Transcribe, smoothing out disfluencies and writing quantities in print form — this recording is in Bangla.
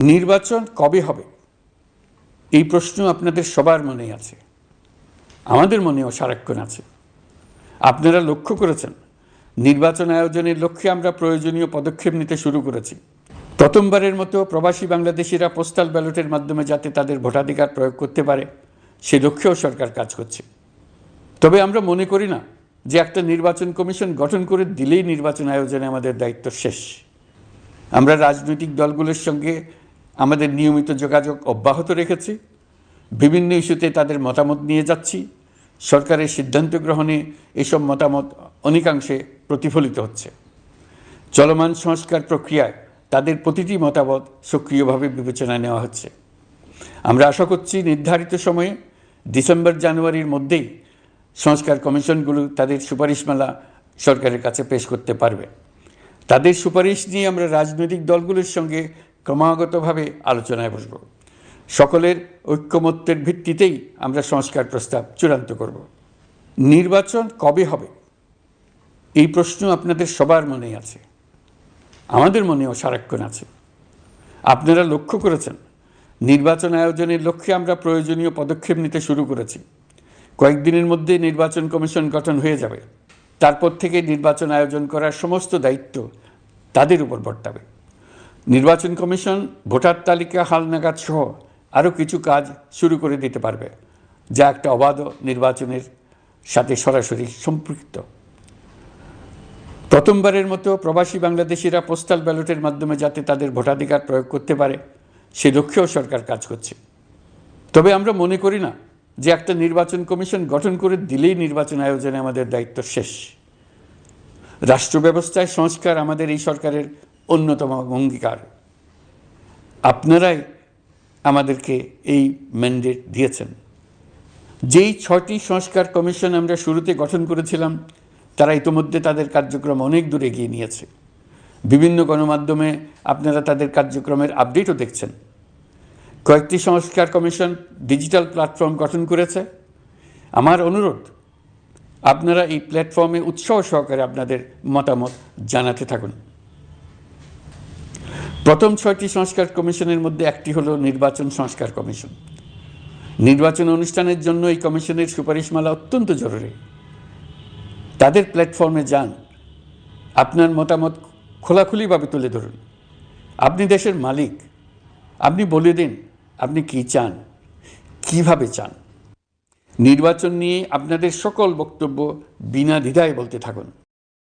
নির্বাচন কবে হবে এই প্রশ্ন আপনাদের সবার মনেই আছে, আমাদের মনেও সারাক্ষণ আছে। আপনারা লক্ষ্য করেছেন নির্বাচন আয়োজনের লক্ষ্যে আমরা প্রয়োজনীয় পদক্ষেপ নিতে শুরু করেছি। প্রথমবারের মতো প্রবাসী বাংলাদেশিরা পোস্টাল ব্যালটের মাধ্যমে যাতে তাদের ভোটাধিকার প্রয়োগ করতে পারে সে লক্ষ্যেও সরকার কাজ করছে। তবে আমরা মনে করি না যে একটা নির্বাচন কমিশন গঠন করে দিলেই নির্বাচন আয়োজনে আমাদের দায়িত্ব শেষ। আমরা রাজনৈতিক দলগুলোর সঙ্গে আমাদের নিয়মিত যোগাযোগ অব্যাহত রেখেছি, বিভিন্ন ইস্যুতে তাদের মতামত নিয়ে যাচ্ছি। সরকারের সিদ্ধান্ত গ্রহণে এসব মতামত অনেকাংশে প্রতিফলিত হচ্ছে। চলমান সংস্কার প্রক্রিয়ায় তাদের প্রতিটি মতামত সক্রিয়ভাবে বিবেচনায় নেওয়া হচ্ছে। আমরা আশা করছি নির্ধারিত সময়ে ডিসেম্বর জানুয়ারির মধ্যেই সংস্কার কমিশনগুলো তাদের সুপারিশমালা সরকারের কাছে পেশ করতে পারবে। তাদের সুপারিশ নিয়ে আমরা রাজনৈতিক দলগুলোর সঙ্গে ক্রমাগতভাবে আলোচনায় বসব। সকলের ঐক্যমত্যের ভিত্তিতেই আমরা সংস্কার প্রস্তাব চূড়ান্ত করব। নির্বাচন কবে হবে এই প্রশ্ন আপনাদের সবার মনেই আছে, আমাদের মনেও সারাক্ষণ আছে। আপনারা লক্ষ্য করেছেন নির্বাচন আয়োজনের লক্ষ্যে আমরা প্রয়োজনীয় পদক্ষেপ নিতে শুরু করেছি। কয়েকদিনের মধ্যে নির্বাচন কমিশন গঠন হয়ে যাবে। তারপর থেকে নির্বাচন আয়োজন করার সমস্ত দায়িত্ব তাদের উপর বর্তাবে। নির্বাচন কমিশন ভোটার তালিকা হালনাগাদ সহ আরও কিছু কাজ শুরু করে দিতে পারবে, যা একটা অবাধ নির্বাচনের সাথে সরাসরি সম্পৃক্ত। প্রথমবারের মতো প্রবাসী বাংলাদেশিরা পোস্টাল ব্যালটের মাধ্যমে যাতে তাদের ভোটাধিকার প্রয়োগ করতে পারে সে লক্ষ্যেও সরকার কাজ করছে। তবে আমরা মনে করি না যে একটা নির্বাচন কমিশন গঠন করে দিলেই নির্বাচন আয়োজনে আমাদের দায়িত্ব শেষ। রাষ্ট্র ব্যবস্থায় সংস্কার আমাদের এই সরকারের অন্যতম অঙ্গীকার। আপনারাই আমাদেরকে এই ম্যান্ডেট দিয়েছেন। যেই 6টি সংস্কার কমিশন আমরা শুরুতে গঠন করেছিলাম তারা ইতোমধ্যে তাদের কার্যক্রম অনেক দূর এগিয়ে নিয়েছে। বিভিন্ন গণমাধ্যমে আপনারা তাদের কার্যক্রমের আপডেটও দেখছেন। কয়েকটি সংস্কার কমিশন ডিজিটাল প্ল্যাটফর্ম গঠন করেছে। আমার অনুরোধ আপনারা এই প্ল্যাটফর্মে উৎসাহ সহকারে আপনাদের মতামত জানাতে থাকুন। প্রথম 6টি সংস্কার কমিশনের মধ্যে একটি হলো নির্বাচন সংস্কার কমিশন। নির্বাচন অনুষ্ঠানের জন্য এই কমিশনের সুপারিশমালা অত্যন্ত জরুরি। তাদের প্ল্যাটফর্মে যান, আপনার মতামত খোলাখুলিভাবে তুলে ধরুন। আপনি দেশের মালিক, আপনি বলে দিন আপনি কি চান, কিভাবে চান। নির্বাচন নিয়ে আপনাদের সকল বক্তব্য বিনা দ্বিধায় বলতে থাকুন।